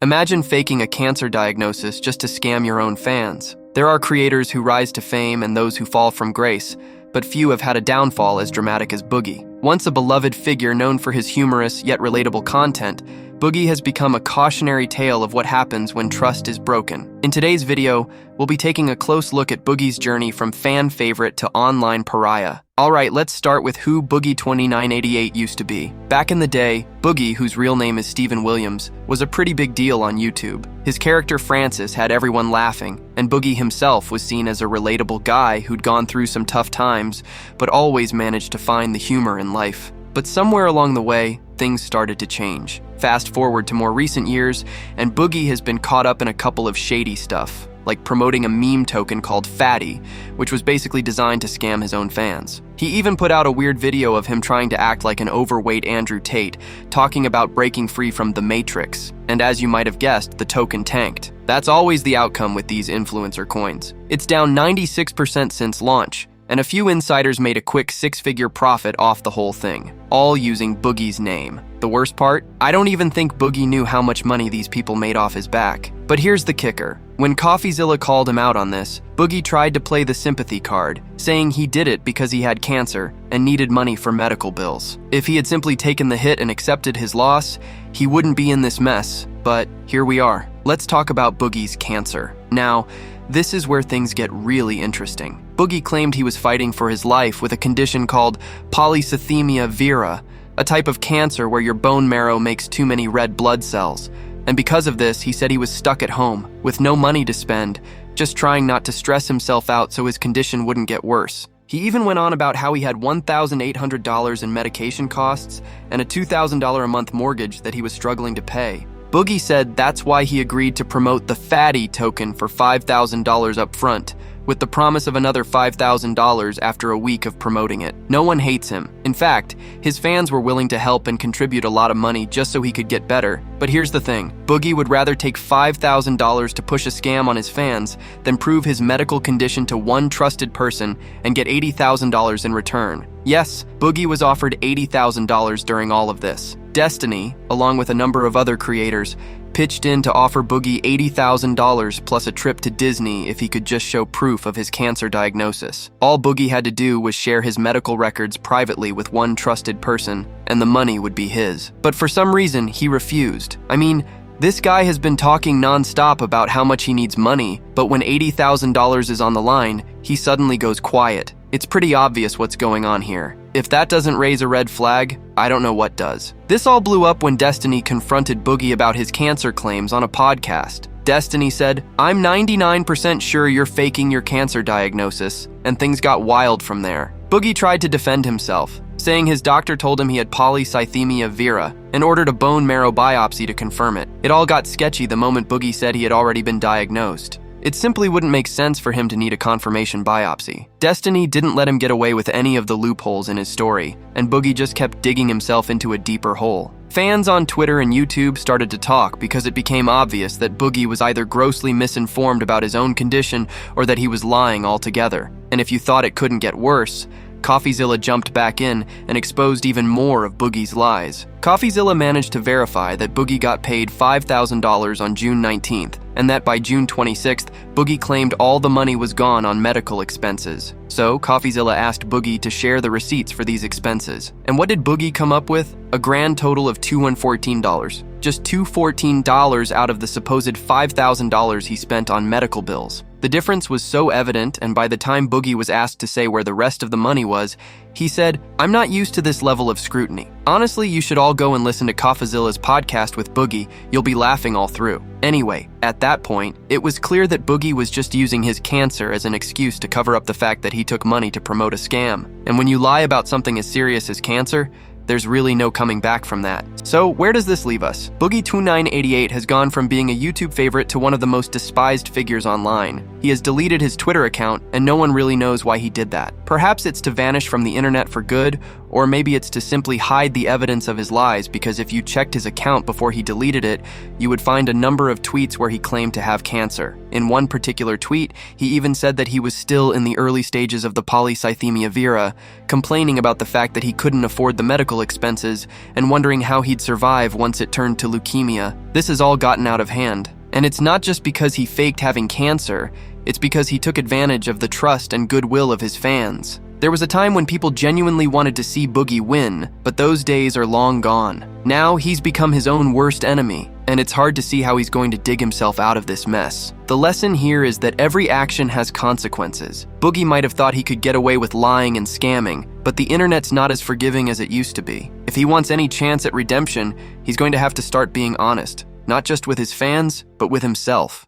Imagine faking a cancer diagnosis just to scam your own fans. There are creators who rise to fame and those who fall from grace, but few have had a downfall as dramatic as Boogie. Once a beloved figure known for his humorous yet relatable content, Boogie has become a cautionary tale of what happens when trust is broken. In today's video, we'll be taking a close look at Boogie's journey from fan favorite to online pariah. Alright, let's start with who Boogie 2988 used to be. Back in the day, Boogie, whose real name is Steven Williams, was a pretty big deal on YouTube. His character Francis had everyone laughing, and Boogie himself was seen as a relatable guy who'd gone through some tough times, but always managed to find the humor in life. But somewhere along the way, things started to change. Fast forward to more recent years, and Boogie has been caught up in a couple of shady stuff, like promoting a meme token called Fatty, which was basically designed to scam his own fans. He even put out a weird video of him trying to act like an overweight Andrew Tate, talking about breaking free from the Matrix. And as you might have guessed, the token tanked. That's always the outcome with these influencer coins. It's down 96% since launch, and a few insiders made a quick six-figure profit off the whole thing, all using Boogie's name. The worst part? I don't even think Boogie knew how much money these people made off his back. But here's the kicker. When CoffeeZilla called him out on this, Boogie tried to play the sympathy card, saying he did it because he had cancer and needed money for medical bills. If he had simply taken the hit and accepted his loss, he wouldn't be in this mess. But here we are. Let's talk about Boogie's cancer. Now, this is where things get really interesting. Boogie claimed he was fighting for his life with a condition called polycythemia vera, a type of cancer where your bone marrow makes too many red blood cells. And because of this, he said he was stuck at home, with no money to spend, just trying not to stress himself out so his condition wouldn't get worse. He even went on about how he had $1,800 in medication costs and a $2,000 a month mortgage that he was struggling to pay. Boogie said that's why he agreed to promote the Fatty token for $5,000 up front, with the promise of another $5,000 after a week of promoting it. No one hates him. In fact, his fans were willing to help and contribute a lot of money just so he could get better. But here's the thing. Boogie would rather take $5,000 to push a scam on his fans than prove his medical condition to one trusted person and get $80,000 in return. Yes, Boogie was offered $80,000 during all of this. Destiny, along with a number of other creators, pitched in to offer Boogie $80,000 plus a trip to Disney if he could just show proof of his cancer diagnosis. All Boogie had to do was share his medical records privately with one trusted person, and the money would be his. But for some reason, he refused. I mean, this guy has been talking non-stop about how much he needs money, but when $80,000 is on the line, he suddenly goes quiet. It's pretty obvious what's going on here. If that doesn't raise a red flag, I don't know what does. This all blew up when Destiny confronted Boogie about his cancer claims on a podcast. Destiny said, "I'm 99% sure you're faking your cancer diagnosis," and things got wild from there. Boogie tried to defend himself, saying his doctor told him he had polycythemia vera and ordered a bone marrow biopsy to confirm it. It all got sketchy the moment Boogie said he had already been diagnosed. It simply wouldn't make sense for him to need a confirmation biopsy. Destiny didn't let him get away with any of the loopholes in his story, and Boogie just kept digging himself into a deeper hole. Fans on Twitter and YouTube started to talk because it became obvious that Boogie was either grossly misinformed about his own condition or that he was lying altogether. And if you thought it couldn't get worse, CoffeeZilla jumped back in and exposed even more of Boogie's lies. CoffeeZilla managed to verify that Boogie got paid $5,000 on June 19th, and that by June 26th, Boogie claimed all the money was gone on medical expenses. So, CoffeeZilla asked Boogie to share the receipts for these expenses. And what did Boogie come up with? A grand total of $214. Just $214 out of the supposed $5,000 he spent on medical bills. The difference was so evident, and by the time Boogie was asked to say where the rest of the money was, he said, "I'm not used to this level of scrutiny. Honestly, you should all go and listen to CoffeeZilla's podcast with Boogie. You'll be laughing all through." Anyway, at that point, it was clear that Boogie was just using his cancer as an excuse to cover up the fact that he took money to promote a scam. And when you lie about something as serious as cancer, there's really no coming back from that. So where does this leave us? Boogie 2988 has gone from being a YouTube favorite to one of the most despised figures online. He has deleted his Twitter account, and no one really knows why he did that. Perhaps it's to vanish from the internet for good, Or maybe it's to simply hide the evidence of his lies, because if you checked his account before he deleted it, you would find a number of tweets where he claimed to have cancer. In one particular tweet, he even said that he was still in the early stages of the polycythemia vera, complaining about the fact that he couldn't afford the medical expenses and wondering how he'd survive once it turned to leukemia. This has all gotten out of hand. And it's not just because he faked having cancer, it's because he took advantage of the trust and goodwill of his fans. There was a time when people genuinely wanted to see Boogie win, but those days are long gone. Now he's become his own worst enemy, and it's hard to see how he's going to dig himself out of this mess. The lesson here is that every action has consequences. Boogie might have thought he could get away with lying and scamming, but the internet's not as forgiving as it used to be. If he wants any chance at redemption, he's going to have to start being honest, not just with his fans, but with himself.